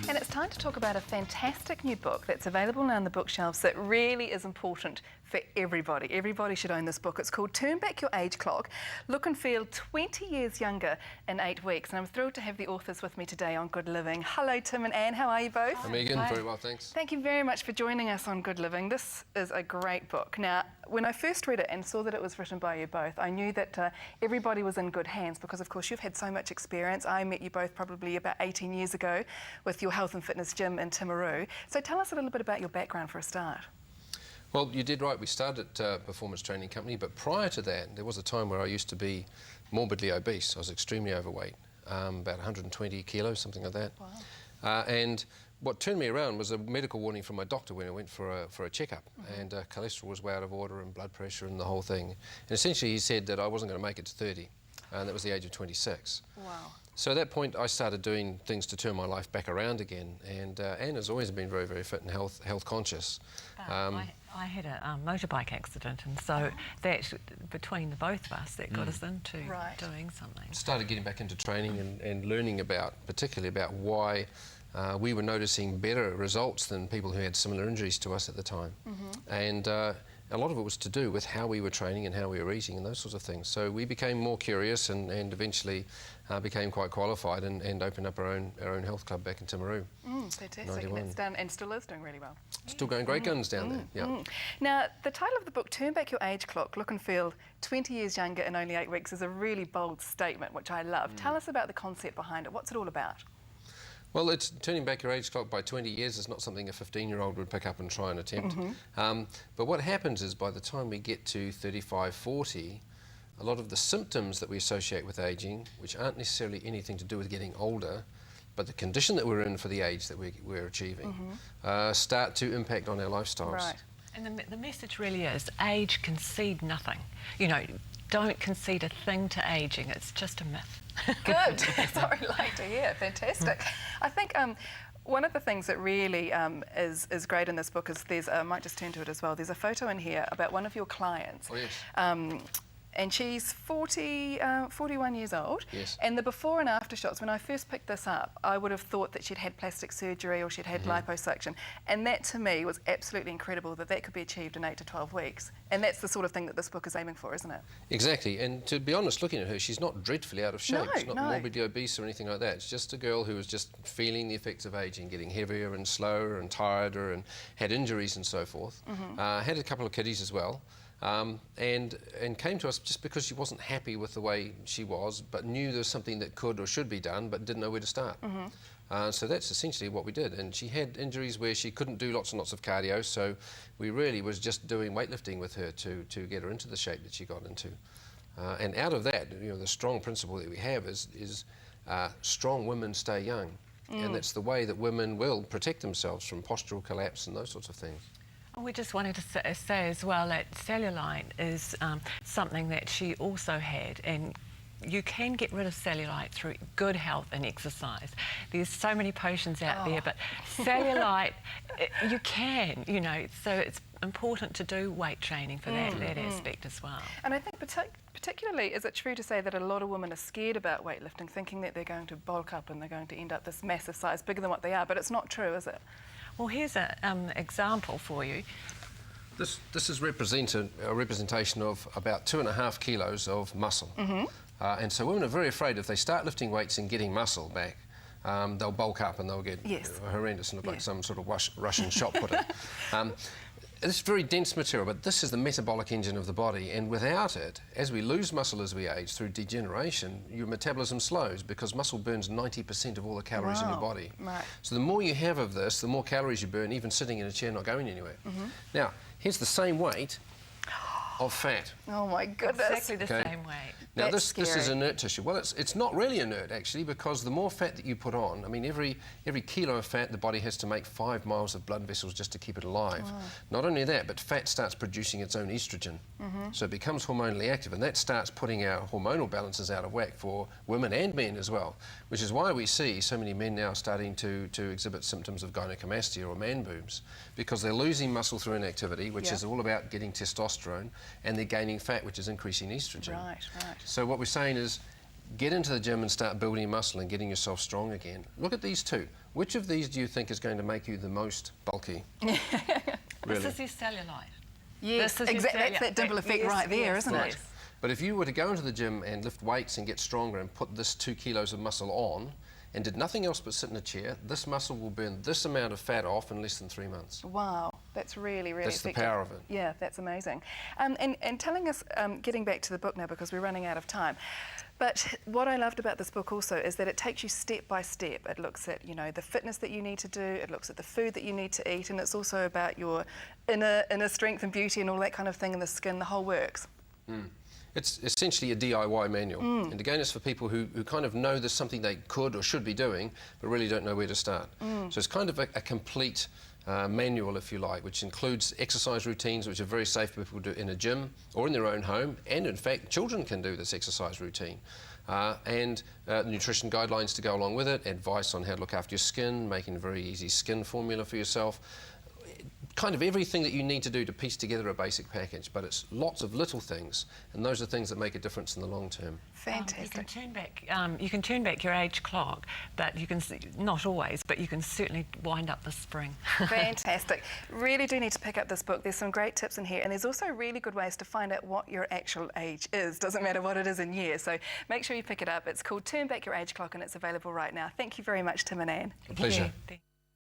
And it's time to talk about a fantastic new book that's available now on the bookshelves that really is important for everybody. Everybody should own this book. It's called Turn Back Your Age Clock, Look and Feel 20 Years Younger in 8 Weeks. And I'm thrilled to have the authors with me today on Good Living. Hello, Tim and Anne. How are you both? Hi, Megan. Very well, thanks. Thank you very much for joining us on Good Living. This is a great book. Now, when I first read it and saw that it was written by you both, I knew that everybody was in good hands because, of course, you've had so much experience. I met you both probably about 18 years ago with your health and fitness gym in Timaru. So tell us a little bit about your background for a start. Well, you did right. We started a performance training company, but prior to that, there was a time where I used to be morbidly obese. I was extremely overweight, about 120 kilos, something like that. Wow. And what turned me around was a medical warning from my doctor when I went for a checkup, and cholesterol was way out of order and blood pressure and the whole thing. And essentially he said that I wasn't going to make it to 30, and that was the age of 26. Wow. So at that point I started doing things to turn my life back around again, and Anne has always been very, very fit and health conscious. I had a motorbike accident, and so that, between the both of us, that got us into doing something. Started getting back into training and learning particularly about why we were noticing better results than people who had similar injuries to us at the time. And a lot of it was to do with how we were training and how we were eating and those sorts of things. So we became more curious and eventually became quite qualified and opened up our own health club back in Timaru. Fantastic. 91. And it's done and still is doing really well. Still going great guns down there. Yeah. Now, the title of the book, Turn Back Your Age Clock, Look and Feel 20 Years Younger in Only 8 Weeks, is a really bold statement, which I love. Tell us about the concept behind it. What's it all about? Well, it's turning back your age clock by 20 years is not something a 15-year-old would pick up and try and attempt. But what happens is by the time we get to 35, 40, a lot of the symptoms that we associate with ageing, which aren't necessarily anything to do with getting older, but the condition that we're in for the age that we're achieving, start to impact on our lifestyles. Right. And the message really is, age concede nothing. You know, don't concede a thing to ageing. It's just a myth. Good. That's what we like to hear. Fantastic. I think one of the things that really is great in this book is there's, I might just turn to it as well, there's a photo in here about one of your clients. Oh, yes. And she's 41 years old. Yes. And the before and after shots, when I first picked this up, I would have thought that she'd had plastic surgery or she'd had liposuction. And that to me was absolutely incredible that could be achieved in 8 to 12 weeks. And that's the sort of thing that this book is aiming for, isn't it? Exactly. And to be honest, looking at her, she's not dreadfully out of shape. No, she's not morbidly obese or anything like that. It's just a girl who was just feeling the effects of ageing, getting heavier and slower and tireder and had injuries and so forth. Had a couple of kiddies as well. And came to us just because she wasn't happy with the way she was, but knew there was something that could or should be done, but didn't know where to start. So that's essentially what we did. And she had injuries where she couldn't do lots and lots of cardio, so we really was just doing weightlifting with her to get her into the shape that she got into. And out of that, you know, the strong principle that we have is strong women stay young. And that's the way that women will protect themselves from postural collapse and those sorts of things. We just wanted to say as well that cellulite is something that she also had, and you can get rid of cellulite through good health and exercise. There's so many potions out there, but cellulite, you can, you know, so it's important to do weight training for that aspect as well. And I think particularly, is it true to say that a lot of women are scared about weightlifting, thinking that they're going to bulk up and they're going to end up this massive size, bigger than what they are, but it's not true, is it? Well, here's an example for you. This is a representation of about 2.5 kilos of muscle. And so women are very afraid if they start lifting weights and getting muscle back, they'll bulk up and they'll get horrendous and look like some sort of Russian shot putter. It's very dense material, but this is the metabolic engine of the body, and without it, as we lose muscle as we age through degeneration, your metabolism slows because muscle burns 90% of all the calories in your body. So the more you have of this, the more calories you burn, even sitting in a chair not going anywhere. Now, here's the same weight of fat. Oh my goodness. Exactly the same weight. Now this is inert tissue. Well, it's not really inert actually, because the more fat that you put on, I mean every kilo of fat the body has to make 5 miles of blood vessels just to keep it alive. Not only that, but fat starts producing its own estrogen. So it becomes hormonally active, and that starts putting our hormonal balances out of whack for women and men as well, which is why we see so many men now starting to exhibit symptoms of gynecomastia or man boobs, because they're losing muscle through inactivity, which is all about getting testosterone, and they're gaining fat, which is increasing estrogen. Right. So what we're saying is get into the gym and start building muscle and getting yourself strong again, look at these two. Which of these do you think is going to make you the most bulky? Really? This is your cellulite. Yes, This is your exactly. That's that dimple effect yes, right there, yes, isn't yes. it? But if you were to go into the gym and lift weights and get stronger and put this 2 kilos of muscle on and did nothing else but sit in a chair, this muscle will burn this amount of fat off in less than 3 months. Wow, that's really, really That's the effective. power of it. Yeah, that's amazing. And telling us, getting back to the book now because we're running out of time, but what I loved about this book also is that it takes you step by step. It looks at, you know, the fitness that you need to do, it looks at the food that you need to eat, and it's also about your inner strength and beauty and all that kind of thing, and the skin, the whole works. It's essentially a DIY manual. And again, it's for people who kind of know there's something they could or should be doing, but really don't know where to start. So it's kind of a complete manual, if you like, which includes exercise routines, which are very safe for people to do in a gym or in their own home. And in fact, children can do this exercise routine. And nutrition guidelines to go along with it, advice on how to look after your skin, making a very easy skin formula for yourself. Kind of everything that you need to do to piece together a basic package, but it's lots of little things, and those are things that make a difference in the long term. Fantastic. You can turn back your age clock, but you can not always, but you can certainly wind up the spring. Fantastic. Really do need to pick up this book. There's some great tips in here, and there's also really good ways to find out what your actual age is. Doesn't matter what it is in years. So make sure you pick it up. It's called Turn Back Your Age Clock, and it's available right now. Thank you very much, Tim and Anne. A pleasure. Yeah.